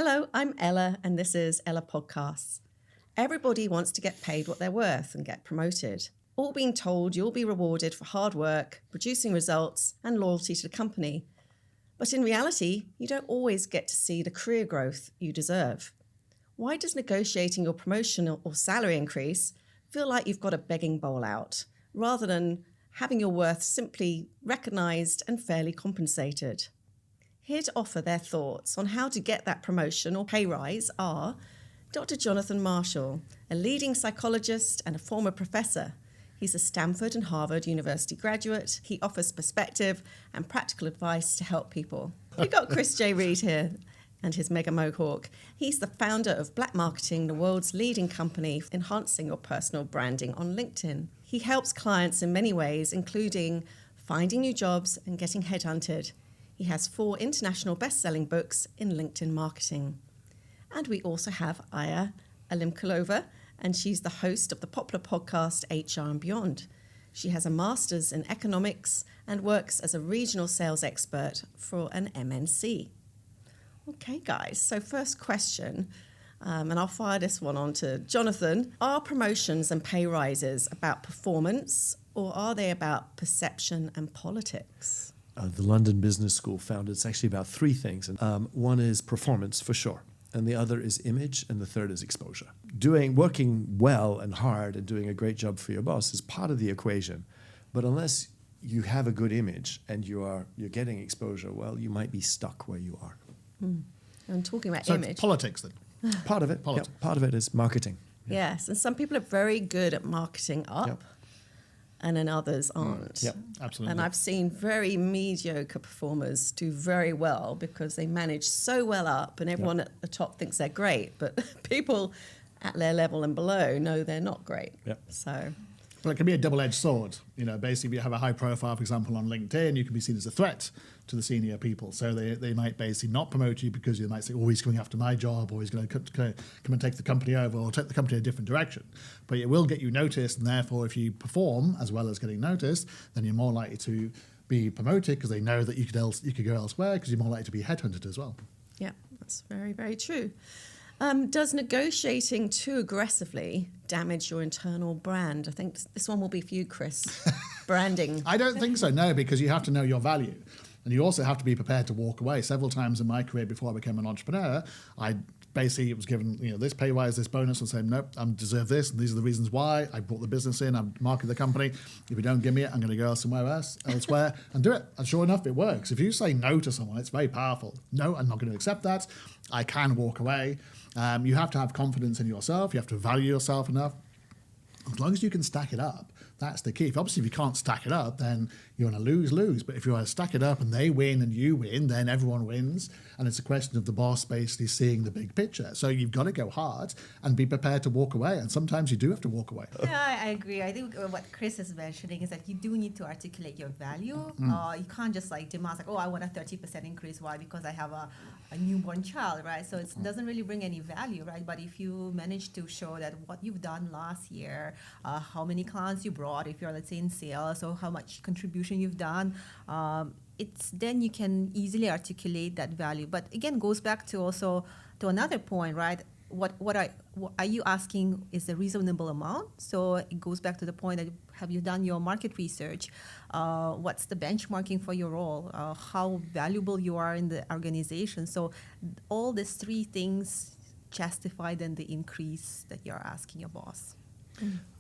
Hello, I'm Ella, and this is Ella Podcasts. Everybody wants to get paid what they're worth and get promoted. All being told you'll be rewarded for hard work, producing results, and loyalty to the company. But in reality, you don't always get to see the career growth you deserve. Why does negotiating your promotion or salary increase feel like you've got a begging bowl out, rather than having your worth simply recognised and fairly compensated? Here to offer their thoughts on how to get that promotion or pay rise are Dr. Jonathan Marshall, a leading psychologist and a former professor. He's a Stanford and Harvard University graduate. He offers perspective and practical advice to help people. We've got Chris J. Reed here and his mega mohawk. He's the founder of Black Marketing, the world's leading company for enhancing your personal branding on LinkedIn. He helps clients in many ways, including finding new jobs and getting headhunted. He has 4 international best-selling books in LinkedIn marketing. And we also have Aya Alimkulova, and she's the host of the popular podcast HR and Beyond. She has a master's in economics and works as a regional sales expert for an MNC. Okay, guys, so first question, and I'll fire this one on to Jonathan. Are promotions and pay rises about performance, or are they about perception and politics? The London Business School found it's actually about 3 things. One is performance, for sure. And the other is image, and the third is exposure. Working well and hard and doing a great job for your boss is part of the equation. But unless you have a good image and you're getting exposure, well, you might be stuck where you are. And talking about So image. it's politics then. Part of it. Politics. Yep, part of it is marketing. Yes, and some people are very good at marketing up. Yep. And then others aren't. Yep. Absolutely. And I've seen very mediocre performers do very well because they manage so well up, and everyone at the top thinks they're great, but people at their level and below know they're not great. Yep. So, Well, it can be a double-edged sword. You know, basically, if you have a high profile, for example, on LinkedIn, you can be seen as a threat to the senior people. So they might basically not promote you because you might say, oh, he's coming after my job, or he's going to come and take the company over, or take the company in a different direction. But it will get you noticed, and therefore, if you perform as well as getting noticed, then you're more likely to be promoted because they know that you could go elsewhere, because you're more likely to be headhunted as well. yeah, that's very, very true. Does negotiating too aggressively damage your internal brand? I think this one will be for you, Chris. Branding. I don't think so, no, because you have to know your value. And you also have to be prepared to walk away. Several times in my career before I became an entrepreneur, I basically was given this pay rise, this bonus, and saying, nope, I deserve this, and these are the reasons why. I brought the business in, I marketed the company. If you don't give me it, I'm going to go somewhere elsewhere and do it. And sure enough, it works. If you say no to someone, it's very powerful. No, I'm not going to accept that. I can walk away. You have to have confidence in yourself. You have to value yourself enough. As long as you can stack it up, that's the key. Obviously, if you can't stack it up, then you're going to lose. But if you stack it up and they win and you win, then everyone wins. And it's a question of the boss basically seeing the big picture. So you've got to go hard and be prepared to walk away. And sometimes you do have to walk away. Yeah, I agree. I think what Chris is mentioning is that you do need to articulate your value. You can't just demand I want a 30% increase. Why? Because I have a newborn child, right? So it doesn't really bring any value, right? But if you manage to show that what you've done last year, how many clients you brought, if you're, let's say, in sales, or how much contribution you've done, then you can easily articulate that value. But again, goes back to also to another point, right? What are you asking is a reasonable amount? So it goes back to the point that have you done your market research? What's the benchmarking for your role? How valuable you are in the organization? So all these 3 things justify then the increase that you're asking your boss.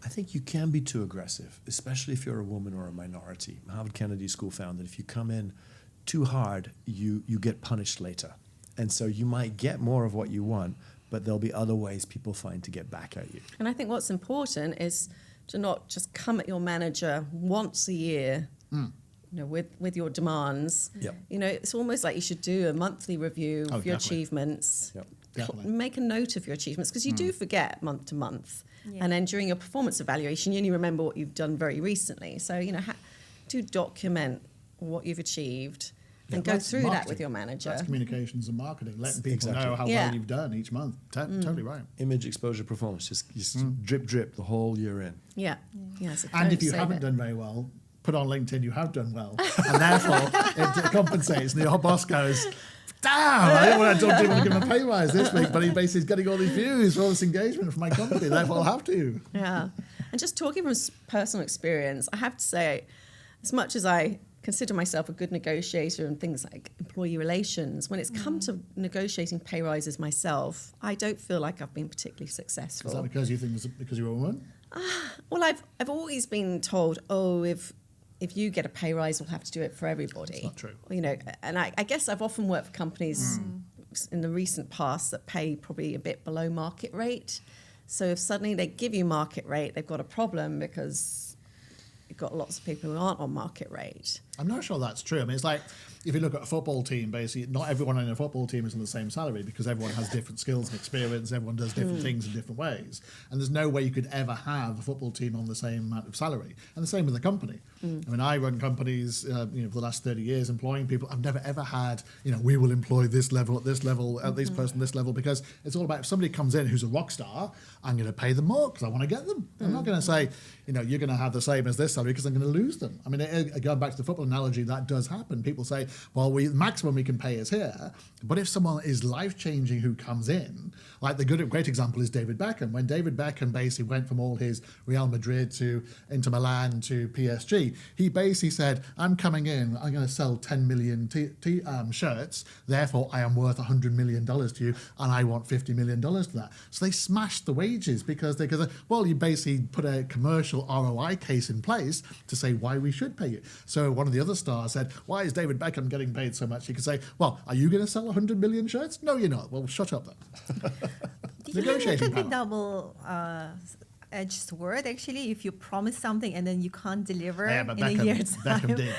I think you can be too aggressive, especially if you're a woman or a minority. Harvard Kennedy School found that if you come in too hard, you get punished later. And so you might get more of what you want, but there'll be other ways people find to get back at you. And I think what's important is to not just come at your manager once a year, with your demands. Yep. It's almost like you should do a monthly review of your definitely. achievements. Yep. Definitely. Make a note of your achievements, because you do forget month to month. Yeah. And then during your performance evaluation, you only remember what you've done very recently. So, do document what you've achieved and go That's through that marketing. with your manager. That's communications and marketing, letting people Exactly. know how Yeah. well you've done each month. Totally right. Image, exposure, performance, just drip the whole year in. Yeah. So And don't if you save haven't it. done very well, put on LinkedIn you have done well. And therefore, it compensates. And your boss goes, damn, I didn't want to give him a pay rise this week, but he basically is getting all these views for all this engagement from my company, therefore I'll have to. Yeah. And just talking from personal experience, I have to say, as much as I consider myself a good negotiator and things like employee relations, when it's come to negotiating pay rises myself, I don't feel like I've been particularly successful. Is that because you think it's because you're a woman? Well, I've always been told, oh, if you get a pay rise, we'll have to do it for everybody. It's not true. You know, and I guess I've often worked for companies in the recent past that pay probably a bit below market rate. So if suddenly they give you market rate, they've got a problem because you've got lots of people who aren't on market rate. I'm not sure that's true. I mean, it's like if you look at a football team, basically, not everyone in a football team is on the same salary because everyone has different skills and experience. Everyone does different things in different ways. And there's no way you could ever have a football team on the same amount of salary. And the same with a company. I mean, I run companies, for the last 30 years employing people. I've never, ever had, we will employ this level, at this person, this level, because it's all about if somebody comes in who's a rock star, I'm going to pay them more because I want to get them. I'm not going to say, you're going to have the same as this salary because I'm going to lose them. I mean, going back to the football analogy, that does happen. People say, well, the maximum we can pay is here. But if someone is life-changing who comes in, like the great example is David Beckham. When David Beckham basically went from all his Real Madrid to Inter Milan to PSG, he basically said, I'm coming in, I'm going to sell 10 million shirts, therefore I am worth $100 million to you, and I want $50 million to that. So they smashed the wages because you basically put a commercial ROI case in place to say why we should pay you. So one of the other stars said, why is David Beckham getting paid so much? He could say, well, are you going to sell 100 million shirts? No, you're not. Well, shut up then. Negotiating power. It could be double-edged sword, actually, if you promise something and then you can't deliver but in a year's time. Beckham did.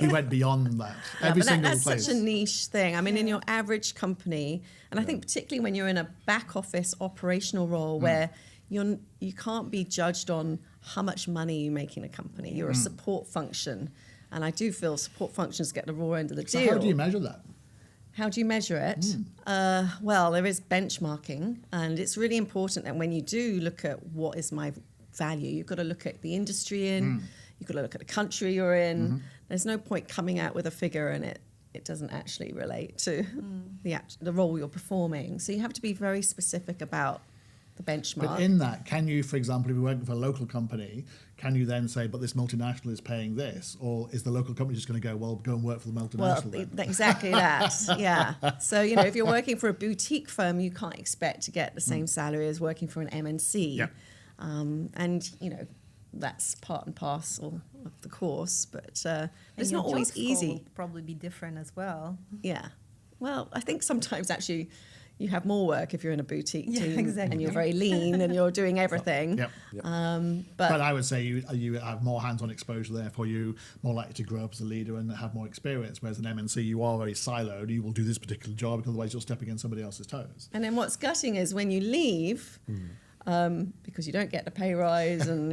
He went beyond that. Every single that's place. such a niche thing. I mean, in your average company, and I think particularly when you're in a back office operational role where you can't be judged on how much money you make in a company. You're a support function. And I do feel support functions get the raw end of the deal. So how do you measure that? How do you measure it? Well, there is benchmarking, and it's really important that when you do look at what is my value, you've got to look at the industry you've got to look at the country you're in. There's no point coming out with a figure and it doesn't actually relate to the role you're performing. So you have to be very specific about the benchmark. But in that, can you, for example, if you're working for a local company, can you then say, but this multinational is paying this? Or is the local company just going to go, well, go and work for the multinational? Well, exactly that, yeah. So, if you're working for a boutique firm, you can't expect to get the same salary as working for an MNC. Yeah. And, that's part and parcel of the course, but it's And not your always job scope easy. will probably be different as well. Yeah. Well, I think sometimes actually you have more work if you're in a boutique team exactly. and you're very lean and you're doing everything. Yep. But I would say you have more hands-on exposure, therefore you more likely to grow up as a leader and have more experience. Whereas in MNC, you are very siloed. You will do this particular job because otherwise you'll step against somebody else's toes. And then what's gutting is when you leave, because you don't get the pay rise and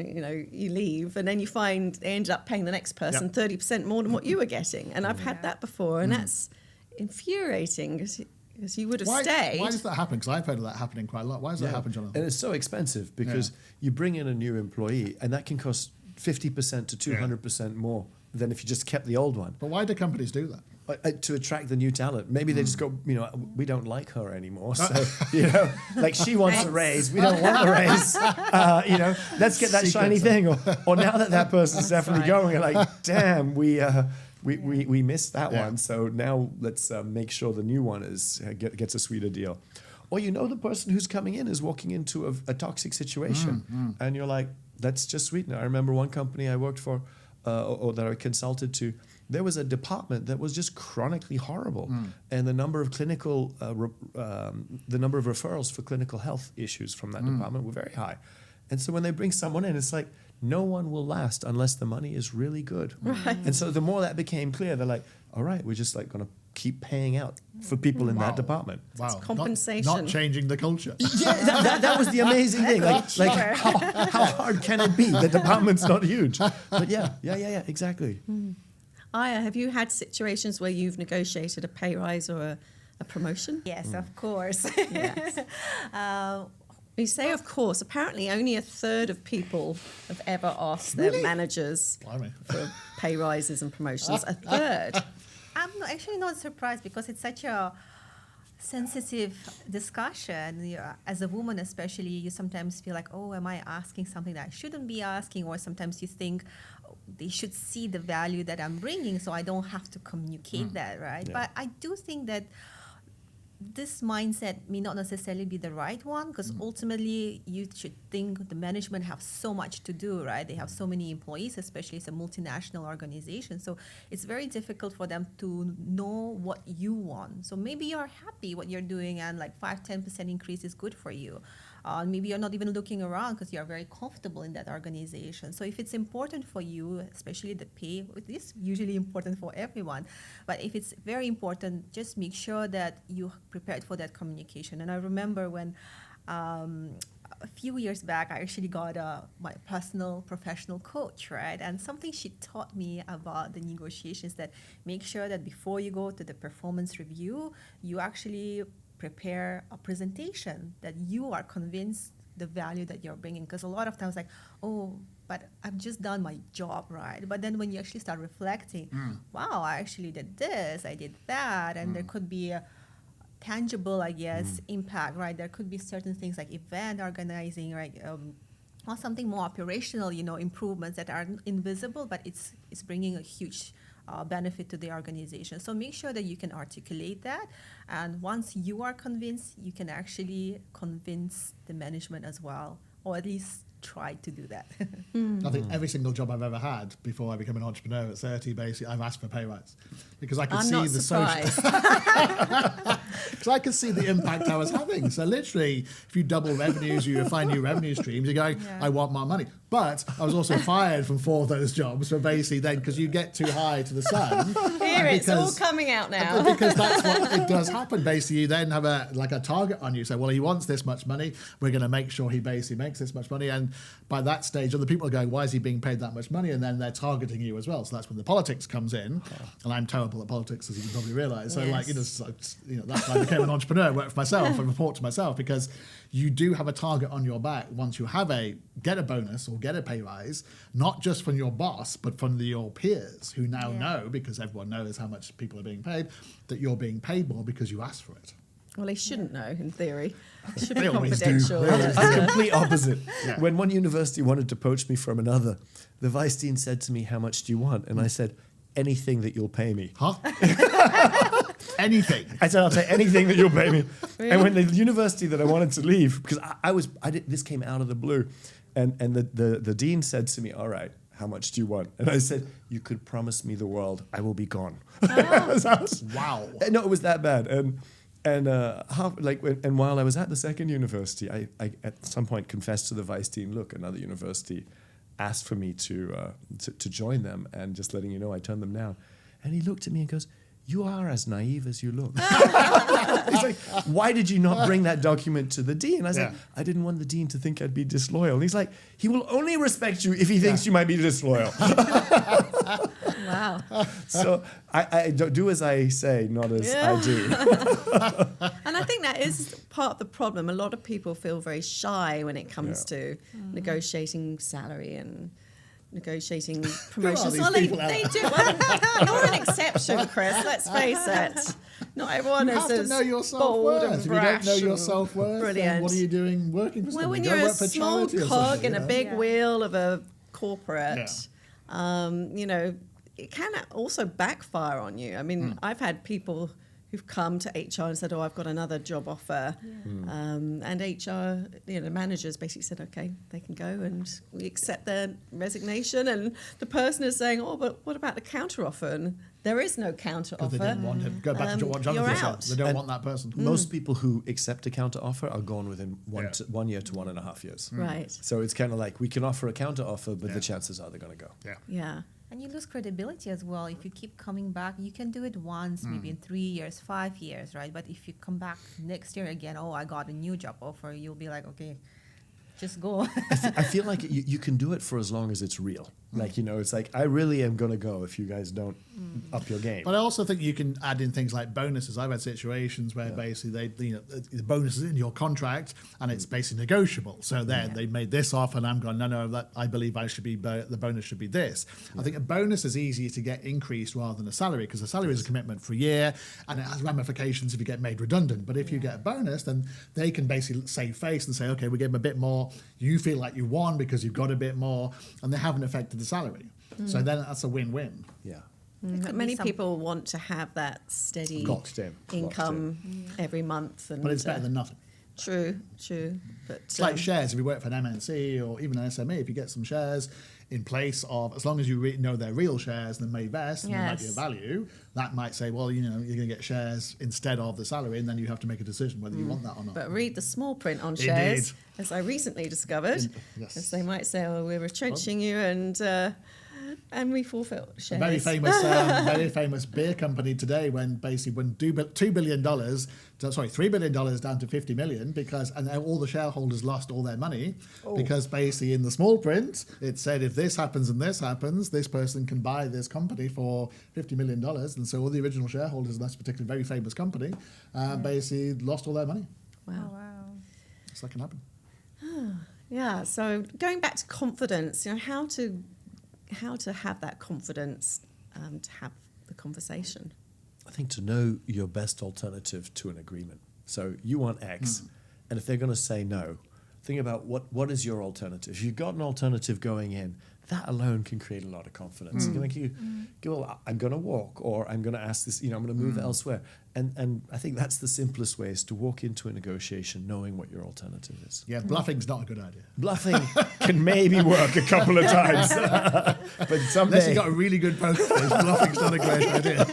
you leave, and then you find they ended up paying the next person 30% more than what you were getting. And I've had that before, and that's infuriating because you would have stayed. Why does that happen? Because I've heard of that happening quite a lot. Why does that happen, Jonathan? And it's so expensive because you bring in a new employee and that can cost 50% to 200% more than if you just kept the old one. But why do companies do that? To attract the new talent. Maybe they just go, we don't like her anymore. So, like she wants a raise. We don't want a raise. Let's get that shiny thing. Or now that person's definitely going, you're like, damn, we missed that one. So now let's make sure the new one gets a sweeter deal. Or the person who's coming in is walking into a toxic situation. And you're like, let's just sweeten it. I remember one company I worked for or that I consulted to, there was a department that was just chronically horrible, and the number of referrals for clinical health issues from that department were very high. And so when they bring someone in, it's like no one will last unless the money is really good. Right. And so the more that became clear, they're like, all right, we're just like going to keep paying out for people in that department. Wow, it's compensation. Not changing the culture. Yeah, that was the amazing thing. Like how hard can it be? The department's not huge. But yeah, exactly. Aya, have you had situations where you've negotiated a pay rise or a promotion? Yes, of course. Yes. You say, of course. Apparently, only a third of people have ever asked their managers for pay rises and promotions. A third. I'm actually not surprised because it's such a sensitive discussion. As a woman especially, you sometimes feel like, oh, am I asking something that I shouldn't be asking? Or sometimes you think, oh, they should see the value that I'm bringing so I don't have to communicate that, right? Yeah. But I do think that this mindset may not necessarily be the right one because ultimately you should think the management have so much to do, right? They have so many employees, especially it's a multinational organization. So it's very difficult for them to know what you want. So maybe you're happy what you're doing and like 5-10% increase is good for you. Maybe you're not even looking around because you're very comfortable in that organization. So if it's important for you, especially the pay, it is usually important for everyone. But if it's very important, just make sure that you prepared for that communication. And I remember when a few years back, I actually got my personal professional coach, right? And something she taught me about the negotiations that make sure that before you go to the performance review, you actually prepare a presentation that you are convinced the value that you're bringing. Because a lot of times like, oh, but I've just done my job, right? But then when you actually start reflecting, wow, I actually did this, I did that, and there could be a tangible, I guess, impact, right? There could be certain things like event organizing, right? Or something more operational, improvements that are invisible, but it's bringing a huge benefit to the organization. So make sure that you can articulate that. And once you are convinced, you can actually convince the management as well, or at least try to do that. I think every single job I've ever had before I became an entrepreneur at 30, basically, I've asked for a pay rise because I could I'm see not the surprised. because I could see the impact I was having. So literally, if you double revenues, you find new revenue streams, you're going, I want more money. But I was also fired from 4 of those jobs. So basically then, because you get too high to the sun. Here, it's all coming out now. Because that's what it does happen. Basically, you then have a target on you. Say, well, he wants this much money. We're going to make sure he basically makes this much money. And by that stage, other people are going, why is he being paid that much money? And then they're targeting you as well. So that's when the politics comes in. And I'm terrible at politics, as you can probably realize. So Yes. that's why I became an entrepreneur, work for myself and report to myself, because you do have a target on your back once you have get a bonus or get a pay rise, not just from your boss, but from your peers who now know, because everyone knows how much people are being paid, that you're being paid more because you asked for it. Well, they shouldn't know, in theory. It should They be always do. confidential. I'm complete opposite. Yeah. When one university wanted to poach me from another, the vice dean said to me, how much do you want? And I said, anything that you'll pay me. Huh? Anything. I said, I'll take anything that you'll pay me. And when the university that I wanted to leave, because this came out of the blue, and the dean said to me, all right, how much do you want? And I said, you could promise me the world, I will be gone. Wow. No, it was that bad. And while I was at the second university, I at some point confessed to the vice dean, look, another university asked for me to join them, and just letting you know, I turned them down. And he looked at me and goes, you are as naive as you look. He's like, why did you not bring that document to the dean? I was like, I didn't want the dean to think I'd be disloyal. And he's like, he will only respect you if he thinks you might be disloyal. Wow. So I don't do as I say, not as I do. And I think that is part of the problem. A lot of people feel very shy when it comes to negotiating salary and negotiating promotions. these Well, people they out do. Well, you're an exception, Chris. Let's face it. Not everyone You is have to as know your bold and self-worth. If you don't know your brash self-worth, then brilliant. what are you doing working for Well, someone? when Go you're a work for small charity or cog something, in a big Yeah. wheel of a corporate, it can also backfire on you. I mean, I've had people who've come to HR and said, oh, I've got another job offer. And HR, the managers basically said, okay, they can go, and we accept their resignation. And the person is saying, oh, but what about the counteroffer? And there is no counteroffer. Because they didn't want him. Go back to what You're Jonathan out. said. They don't want that person. Most people who accept a counter offer are gone within 1 year to 1.5 years. Right. So it's kind of like, we can offer a counter offer, but the chances are they're going to go. Yeah. Yeah. And you lose credibility as well. If you keep coming back, you can do it once, maybe in 3 years, 5 years, right? But if you come back next year again, oh, I got a new job offer, you'll be like, okay, just go. I feel like you can do it for as long as it's real. Like, you know, it's like, I really am going to go if you guys don't up your game. But I also think you can add in things like bonuses. I've had situations where basically the bonus is in your contract and it's basically negotiable. So then they made this offer and I'm going, no, that I believe the bonus should be this. I think a bonus is easier to get increased rather than a salary, because a salary is a commitment for a year and it has ramifications if you get made redundant. But if you get a bonus, then they can basically save face and say, okay, we gave them a bit more. You feel like you won because you've got a bit more, and they haven't affected the salary. So then that's a win-win. Yeah. Many people want to have that steady Locked in. income every month. And, But it's better than nothing. True. But It's like shares. If you work for an MNC or even an SME, if you get some shares in place of, as long as you know they're real shares and they may vest and there might be a value, that might say, well, you know, you're going to get shares instead of the salary, and then you have to make a decision whether you want that or not. But read the small print on Indeed. shares, as I recently discovered, Yes. as they might say, oh, we're retrenching you and we forfeit shares. Very famous beer company today when $3 billion down to 50 million and all the shareholders lost all their money because basically in the small print it said if this happens and this happens, this person can buy this company for $50 million, and so all the original shareholders of that particular very famous company basically lost all their money. Wow. So that can happen. Yeah. So going back to confidence, you know, how to have that confidence to have the conversation. I think to know your best alternative to an agreement. So you want X, and if they're going to say no, think about what is your alternative. If you've got an alternative going in, that alone can create a lot of confidence. It can make you go, well, I'm going to walk, or I'm going to ask this, you know, I'm going to move elsewhere. And I think that's the simplest way, is to walk into a negotiation knowing what your alternative is. Yeah, bluffing's not a good idea. Bluffing can maybe work a couple of times, but someday... Unless you've got a really good poker face, bluffing's not a great idea.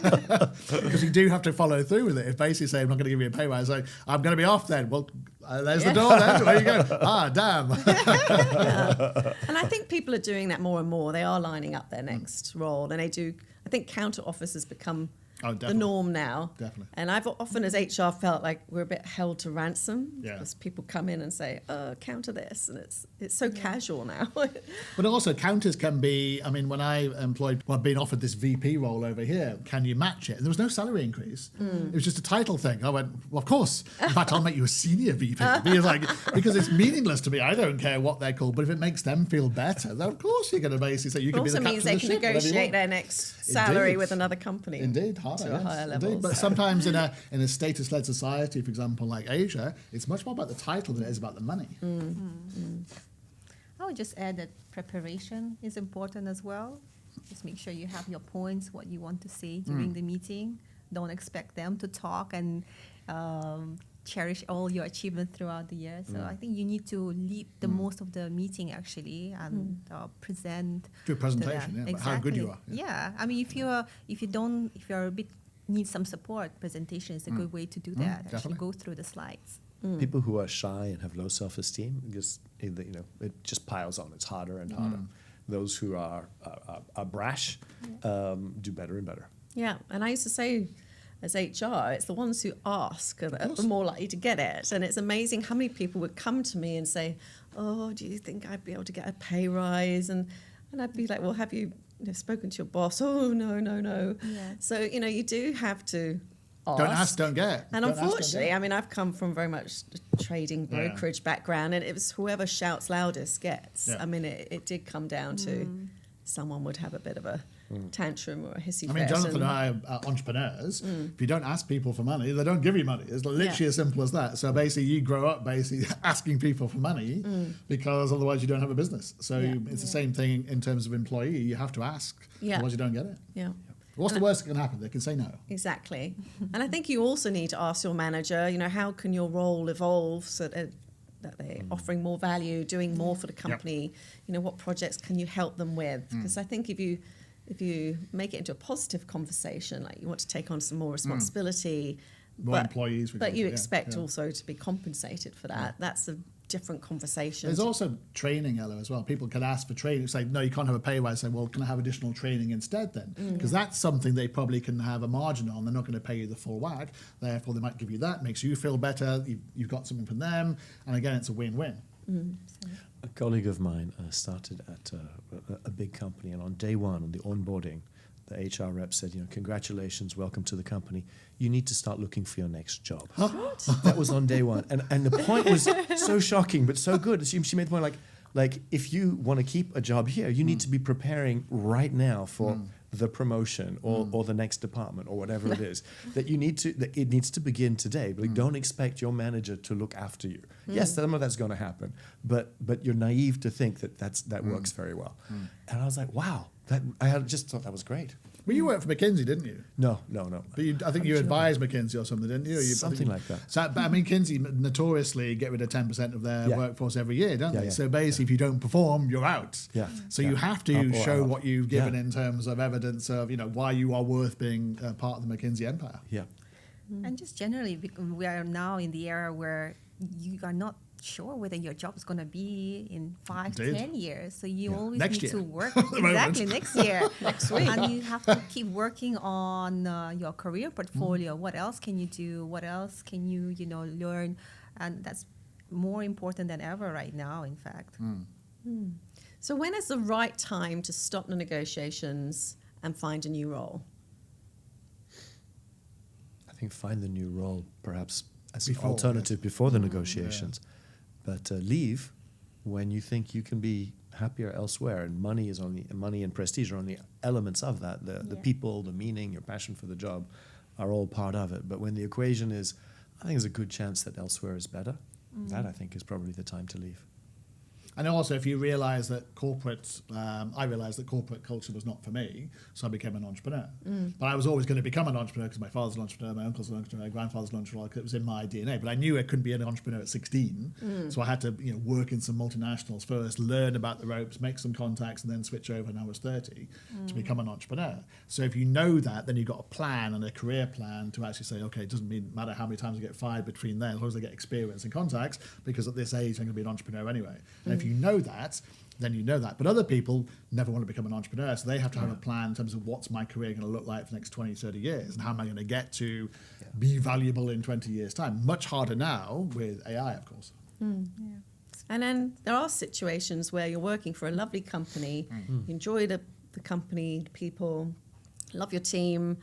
Because you do have to follow through with it. If basically say, I'm not going to give you a pay rise, like, I'm going to be off then. Well, there's the door then. There you go. Damn. And I think people are doing that more and more. They are lining up their next role. And I think counteroffers has become the norm now. Definitely. And I've often as HR felt like we're a bit held to ransom Yeah. because people come in and say, counter this. And it's so casual now. But also counters can be, I mean, when I being offered this VP role over here, can you match it? And there was no salary increase. It was just a title thing. I went, well, of course. In fact, I'll make you a senior VP. Because it's meaningless to me. I don't care what they're called, but if it makes them feel better, then of course you're going to basically say you can be the also captain means of they the can ship, whatever you negotiate want. their next salary Indeed. with another company. Indeed, harder, to a higher level. Indeed. But sometimes in a status-led society, for example, like Asia, it's much more about the title than it is about the money. I would just add that preparation is important as well. Just make sure you have your points, what you want to say during the meeting. Don't expect them to talk and cherish all your achievements throughout the year. So I think you need to lead the most of the meeting actually and present. Do a presentation, to them. yeah, about how good you are. Yeah. I mean, if you're a bit need some support, presentation is a good way to do that. Actually Definitely. go through the slides. People who are shy and have low self-esteem, it just piles on. It's harder and harder. Those who are brash do better and better. Yeah, and I used to say, as HR, it's the ones who ask that are more likely to get it. And it's amazing how many people would come to me and say, "Oh, do you think I'd be able to get a pay rise?" And I'd be like, "Well, have you spoken to your boss?" "Oh, no." Yeah. So you do have to ask. Don't ask, don't get. And Don't ask, don't unfortunately, get. I mean, I've come from very much a trading brokerage background, and it was whoever shouts loudest gets. Yeah. I mean, it did come down to someone would have a bit of a tantrum or a hissy fit. I mean, Jonathan and I are entrepreneurs. If you don't ask people for money, they don't give you money. It's literally as simple as that. So basically, you grow up basically asking people for money because otherwise you don't have a business. So it's the same thing in terms of employee. You have to ask, otherwise you don't get it. Yeah. What's the worst that can happen? They can say no. Exactly. And I think you also need to ask your manager, how can your role evolve so that they're offering more value, doing more for the company? What projects can you help them with? Because I think if you make it into a positive conversation, like you want to take on some more responsibility, More employees. for but you example, expect also to be compensated for that. That's a different conversation. There's also training, Ella, as well. People can ask for training. Say, no, you can't have a pay rise. Say, well, can I have additional training instead then? Because that's something they probably can have a margin on. They're not going to pay you the full whack. Therefore, they might give you that. Makes you feel better. You've got something from them. And again, it's a win-win. A colleague of mine started at a big company, and on day one, on the onboarding, the HR rep said, congratulations, welcome to the company. You need to start looking for your next job. What? That was on day one. And the point was so shocking, but so good. She made the point like if you want to keep a job here, you need to be preparing right now for the promotion or the next department or whatever it is. That it needs to begin today. But don't expect your manager to look after you. Yes, some of that's going to happen, but you're naive to think that works very well. And I was like, wow, just thought that was great. Well, you worked for McKinsey, didn't you? No. But I think you advised McKinsey or something, didn't you? Something like that. So, but I mean, McKinsey notoriously get rid of 10% of their workforce every year, don't they? Yeah. So basically, if you don't perform, you're out. Yeah. So you have to show what you've given Yeah. in terms of evidence of why you are worth being part of the McKinsey empire. Yeah. And just generally, we are now in the era where you are not sure whether your job is going to be in 5 to Indeed. 10 years. So you always Next need year. to work. At the moment. Exactly, next year. Next week. And you have to keep working on your career portfolio. What else can you do? What else can you, learn? And that's more important than ever right now, in fact. So when is the right time to stop the negotiations and find a new role? I think find the new role perhaps as Before, an alternative before the negotiations. But leave when you think you can be happier elsewhere, and money and prestige are only elements of that. The people, the meaning, your passion for the job are all part of it. But when the equation is, I think there's a good chance that elsewhere is better, that I think is probably the time to leave. And also, if you realise that I realised that corporate culture was not for me, so I became an entrepreneur. But I was always going to become an entrepreneur because my father's an entrepreneur, my uncle's an entrepreneur, my grandfather's an entrepreneur. It was in my DNA. But I knew I couldn't be an entrepreneur at 16, so I had to work in some multinationals first, learn about the ropes, make some contacts, and then switch over when I was 30 to become an entrepreneur. So if you know that, then you've got a plan and a career plan to actually say, okay, it doesn't matter how many times I get fired between then, as long as I get experience and contacts, because at this age I'm going to be an entrepreneur anyway. And if you know that, then you know that. But other people never want to become an entrepreneur, so they have to have a plan in terms of what's my career going to look like for the next 20, 30 years, and how am I going to get to be valuable in 20 years' time. Much harder now with AI, of course. And then there are situations where you're working for a lovely company, you enjoy the company, the people, love your team,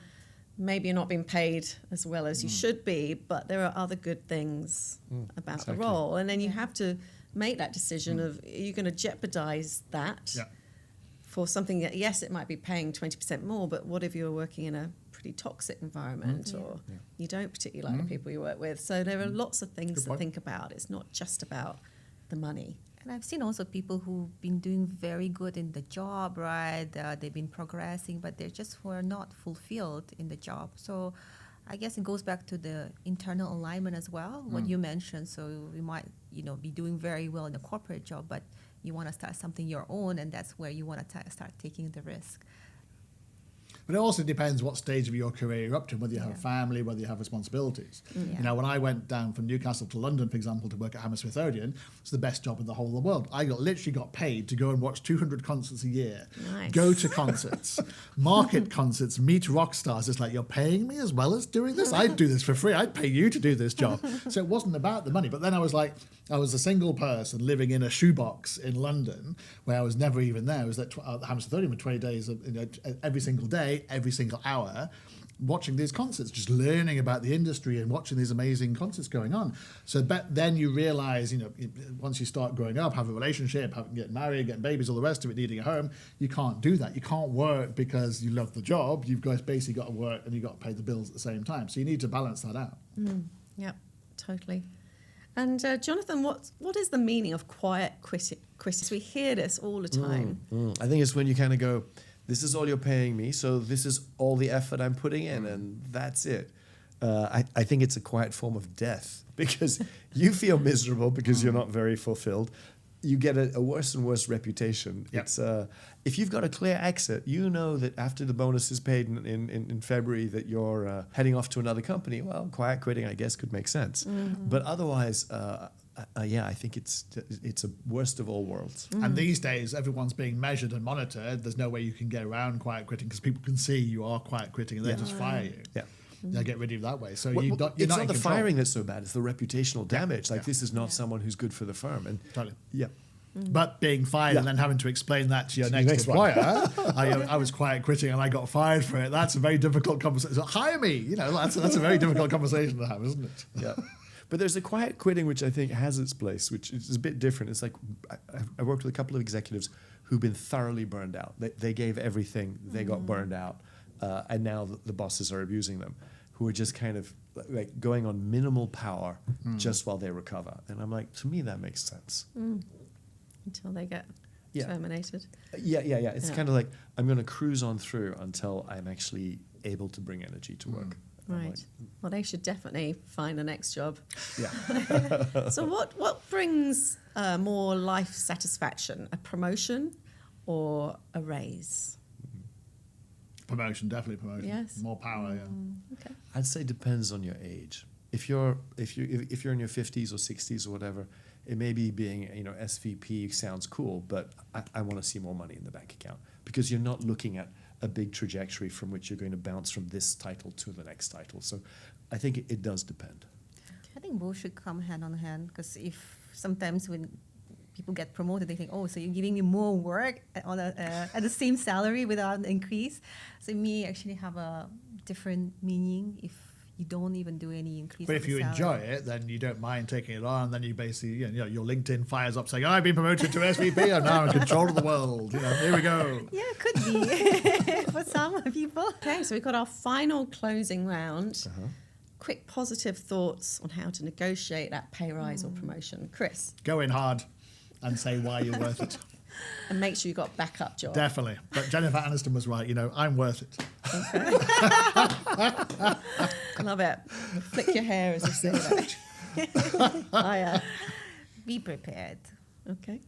maybe you're not being paid as well as you should be, but there are other good things about the role. And then you have to make that decision of, are you going to jeopardize that for something that, yes, it might be paying 20% more, but what if you're working in a pretty toxic environment or you don't particularly like the people you work with? So there are lots of things to think about. It's not just about the money. And I've seen also people who've been doing very good in the job, right? They've been progressing, but they just were not fulfilled in the job. So I guess it goes back to the internal alignment as well, what you mentioned. So we might, be doing very well in a corporate job, but you want to start something your own, and that's where you want to start taking the risk. But it also depends what stage of your career you're up to, whether you have a family, whether you have responsibilities. When I went down from Newcastle to London, for example, to work at Hammersmith Odeon, it's the best job in the whole of the world. I literally got paid to go and watch 200 concerts a year, go to concerts, market concerts, meet rock stars. It's like, you're paying me as well as doing this? I'd do this for free. I'd pay you to do this job. So it wasn't about the money. But then I was like, I was a single person living in a shoebox in London where I was never even there. I was at Hammersmith Odeon for 20 days every single day, every single hour, watching these concerts, just learning about the industry and watching these amazing concerts going on. So then you realize, once you start growing up, have a relationship, getting married, getting babies, all the rest of it, needing a home, you can't do that. You can't work because you love the job. You've basically got to work and you've got to pay the bills at the same time. So you need to balance that out. Yep, totally. And Jonathan, what is the meaning of quiet quitting? We hear this all the time. I think it's when you kind of go, this is all you're paying me, so this is all the effort I'm putting in, and that's it. I think it's a quiet form of death because you feel miserable because you're not very fulfilled. You get a worse and worse reputation. Yep. It's if you've got a clear exit, you know that after the bonus is paid in February that you're heading off to another company. Well, quiet quitting, I guess, could make sense. But otherwise, I think it's a worst of all worlds. And these days, everyone's being measured and monitored. There's no way you can get around quiet quitting because people can see you are quiet quitting and they just fire you. Yeah. They'll get rid of you that way. So Well, you're it's not not in the control. firing that's so bad; it's the reputational damage. Like this is not Yeah. someone who's good for the firm. And Totally. yeah, But being fired and then having to explain that to your To next your next one. employer, I was quiet quitting and I got fired for it. That's a very difficult conversation. So hire me. That's a very difficult conversation to have, isn't it? Yeah. But there's a quiet quitting, which I think has its place, which is a bit different. It's like I worked with a couple of executives who've been thoroughly burned out. They gave everything, they got burned out, and now the bosses are abusing them, who are just kind of like going on minimal power just while they recover. And I'm like, to me, that makes sense. Until they get Yeah. terminated. Yeah. It's kind of like I'm going to cruise on through until I'm actually able to bring energy to work. I'm Right. like, Well, they should definitely find the next job. yeah. So what brings more life satisfaction? A promotion or a raise? Promotion, definitely promotion. Yes. More power, yeah. Okay. I'd say depends on your age. If you're in your 50s or 60s or whatever, it may be being SVP sounds cool, but I want to see more money in the bank account, because you're not looking at a big trajectory from which you're going to bounce from this title to the next title. So I think it does depend. I think both should come hand on hand, because if sometimes when people get promoted, they think, oh, so you're giving me more work at the same salary without an increase. So it may actually have a different meaning if you don't even do any increase. But of if the you salary. enjoy it, then you don't mind taking it on. Then you basically, your LinkedIn fires up saying, I've been promoted to SVP and now I'm in control of the world. Here we go. Yeah, it could be for some people. Okay, so we've got our final closing round. Quick positive thoughts on how to negotiate that pay rise or promotion. Chris, Go in hard and say why you're worth it. and make sure you got backup job. Definitely. But Jennifer Aniston was right. I'm worth it. Love it. Flick your hair as you say that. Be prepared. Okay.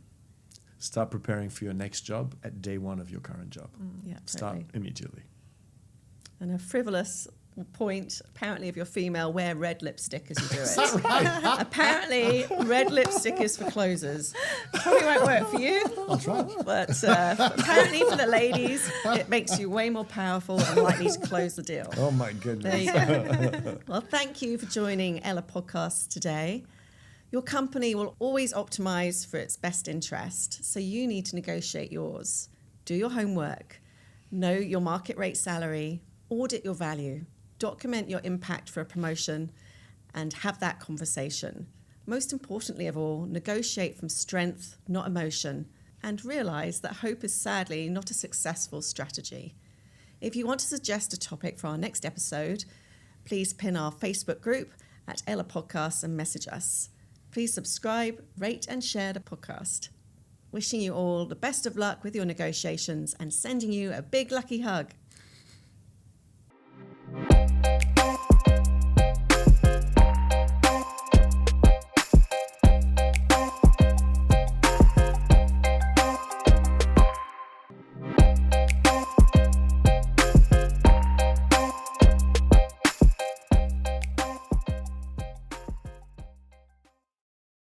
Start preparing for your next job at day one of your current job. Yeah, Start totally. immediately. And a frivolous point, apparently, if you're female, wear red lipstick as you do it. Apparently, red lipstick is for closers. Probably won't work for you. That's right. But apparently for the ladies, it makes you way more powerful and likely to close the deal. Oh my There goodness. you go. Well, thank you for joining Ella Podcast today. Your company will always optimize for its best interest, so you need to negotiate yours. Do your homework. Know your market rate salary. Audit your value. Document your impact for a promotion and have that conversation. Most importantly of all, negotiate from strength, not emotion, and realize that hope is sadly not a successful strategy. If you want to suggest a topic for our next episode, please pin our Facebook group at Ella Podcasts and message us. Please subscribe, rate and share the podcast. Wishing you all the best of luck with your negotiations and sending you a big lucky hug.